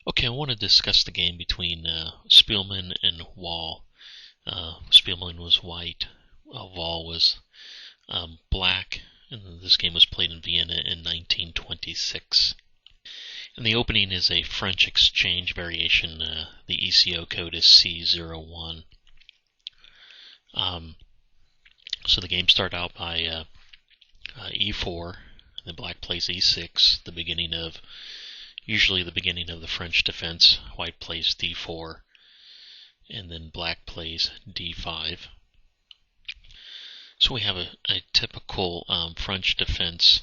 Okay, I want to discuss the game between Spielmann and Wahle. Spielmann was white, Wahle was black, and this game was played in Vienna in 1926. And the opening is a French exchange variation. The ECO code is C01. So the game started out by E4, and then black plays E6, usually the beginning of the French defense. White plays D4, and then black plays D5. So we have a typical French defense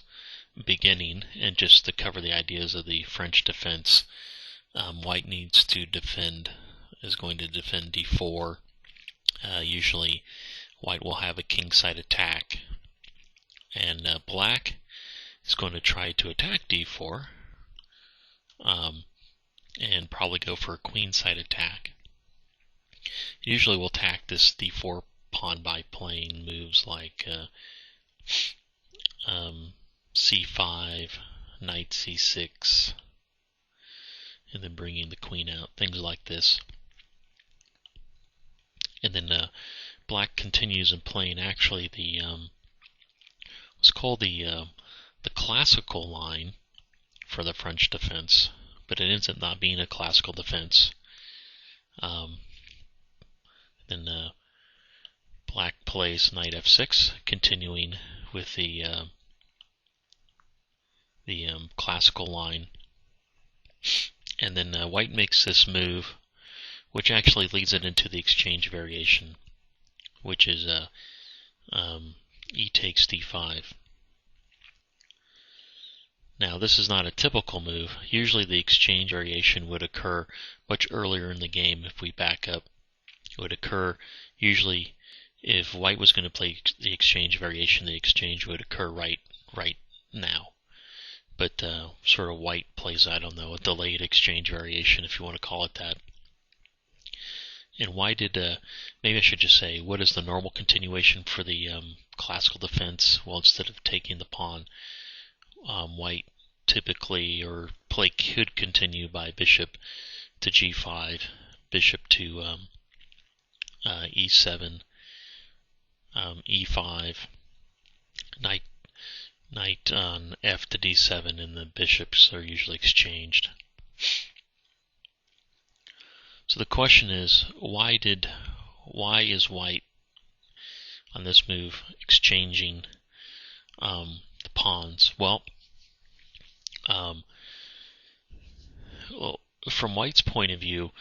beginning, and just to cover the ideas of the French defense, white is going to defend D4. Usually white will have a kingside attack, and black is going to try to attack D4, and probably go for a queenside attack. Usually we'll attack this D4 pawn by playing moves like C5, knight C6, and then bringing the queen out, things like this. And then black continues in playing actually the what's called the classical line for the French defense, but it ends up not being a classical defense. Then black plays knight f6, continuing with the classical line, and then white makes this move, which actually leads it into the exchange variation, which is e takes d5. Now this is not a typical move. Usually the exchange variation would occur much earlier in the game. If we back up, it would occur usually if white was going to play the exchange variation, the exchange would occur right now. But sort of white plays, I don't know, a delayed exchange variation, if you want to call it that. And why did, maybe I should just say, what is the normal continuation for the classical defense? Well, instead of taking the pawn, white typically, or play could continue by bishop to g5, bishop to e7, e5, knight on f to d7, and the bishops are usually exchanged. So the question is, why is white on this move exchanging the pawns? Well, from white's point of view,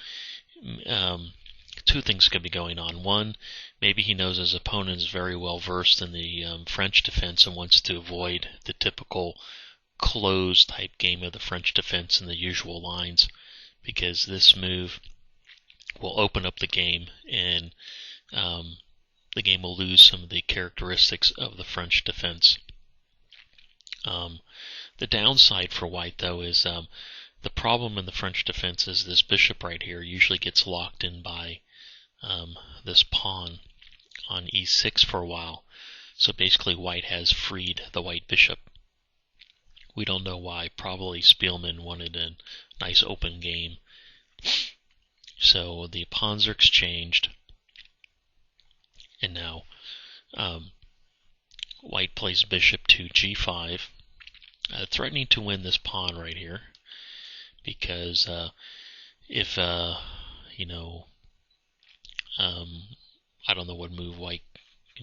two things could be going on. One, maybe he knows his opponent is very well versed in the French defense and wants to avoid the typical closed type game of the French defense and the usual lines, because this move will open up the game, and the game will lose some of the characteristics of the French defense. The downside for white, though, is the problem in the French defense is this bishop right here usually gets locked in by this pawn on e6 for a while. So basically white has freed the white bishop. We don't know why. Probably Spielmann wanted a nice open game. So the pawns are exchanged, and now white plays bishop to g5, threatening to win this pawn right here, because if I don't know what move white,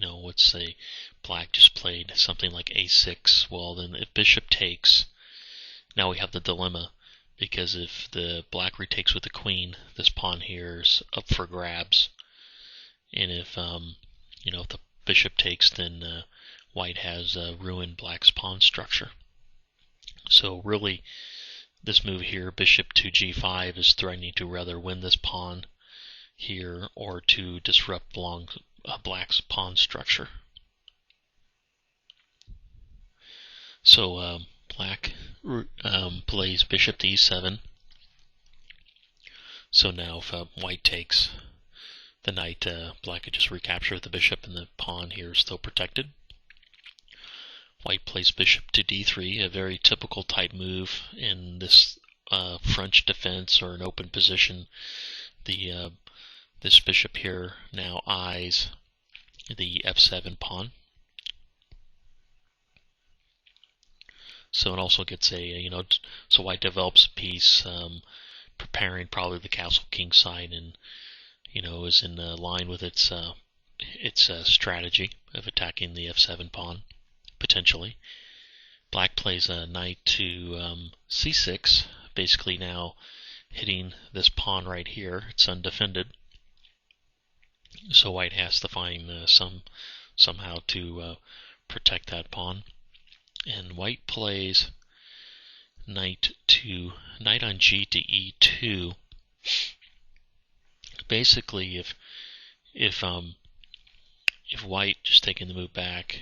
let's say black just played something like a6. Well, then if bishop takes, now we have the dilemma, because if the black retakes with the queen, this pawn here is up for grabs, and if if the bishop takes, then white has ruined black's pawn structure. So really, this move here, bishop to g5, is threatening to rather win this pawn here or to disrupt black's pawn structure. So black plays bishop to e7. So now if white takes the knight, black could just recapture the bishop, and the pawn here is still protected. White plays bishop to d3, a very typical type move in this French defense or an open position, this bishop here now eyes the f7 pawn. So it also gets so white develops a piece, preparing probably the castle king side, and is in line with its strategy of attacking the f7 pawn potentially. Black plays a knight to c6, basically now hitting this pawn right here. It's undefended, so white has to find somehow to protect that pawn. And white plays knight on g to e2. Basically, if white, just taking the move back,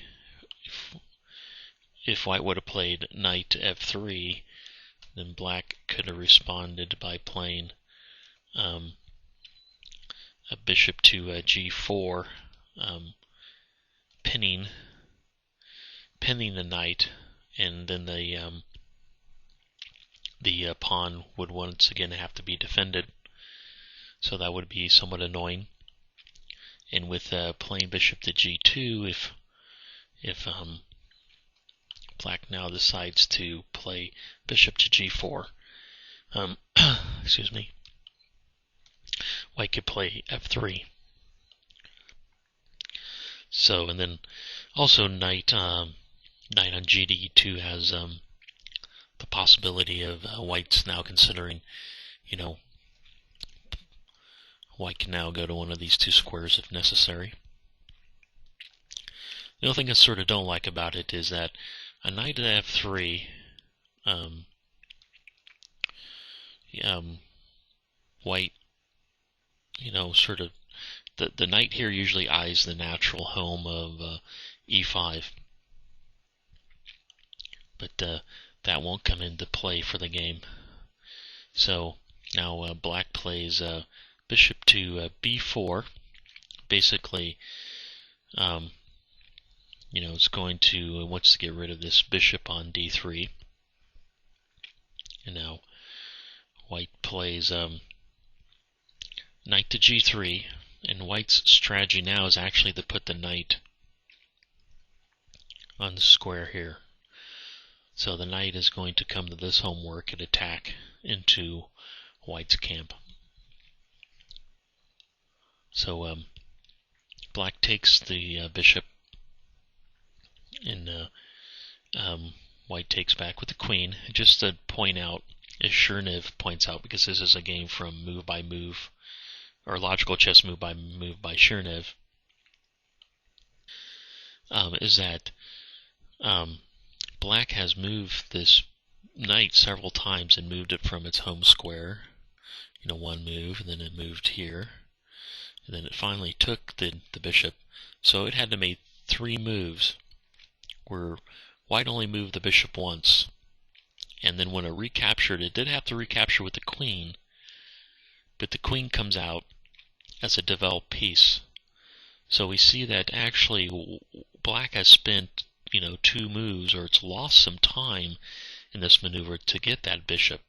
if white would have played knight to f3, then black could have responded by playing a bishop to g4, pinning the knight, and then the pawn would once again have to be defended. So that would be somewhat annoying. And with playing bishop to g2, if black now decides to play bishop to g4, excuse me, white could play f3. So, and then also knight on g to e2 has the possibility of white's now considering, white can now go to one of these two squares if necessary. The only thing I sort of don't like about it is that a knight at f3, white, sort of, the knight here usually eyes the natural home of e5, but that won't come into play for the game. So now black plays bishop to b4. Basically, it's going to wants to get rid of this bishop on d3. And now white plays knight to g3, and white's strategy now is actually to put the knight on the square here. So the knight is going to come to this homework and attack into white's camp. So black takes the bishop, and white takes back with the queen. Just to point out, as Chernev points out, because this is a game from Move by Move, or Logical Chess Move by Chernev, is that black has moved this knight several times and moved it from its home square. One move, and then it moved here, and then it finally took the bishop. So it had to make 3 moves, where white only moved the bishop once. And then when it recaptured, it did have to recapture with the queen, but the queen comes out as a developed piece. So we see that actually black has spent 2 moves, or it's lost some time in this maneuver to get that bishop.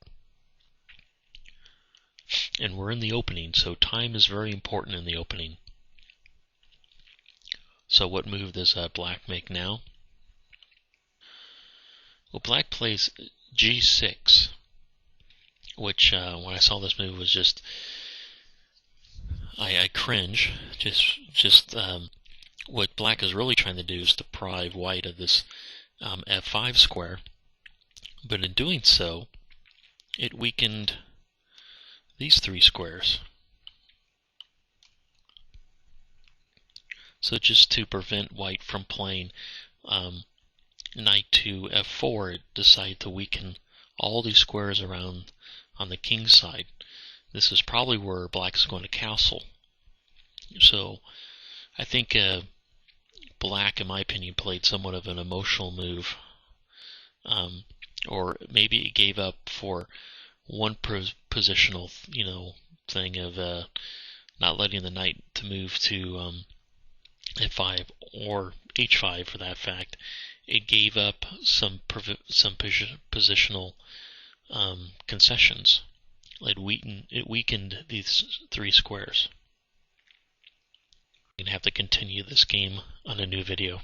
And we're in the opening, so time is very important in the opening. So what move does black make now? Well, black plays g6, which when I saw this move was just, I cringe. Just what black is really trying to do is deprive white of this f5 square, but in doing so, it weakened these 3 squares. So just to prevent white from playing knight to f4, it decided to weaken all these squares around on the king side. This is probably where black is going to castle. So I think black, in my opinion, played somewhat of an emotional move, or maybe it gave up for one positional, thing of not letting the knight to move to f5 or h5 for that fact. It gave up some positional concessions. It weakened these 3 squares. I'm going to have to continue this game on a new video.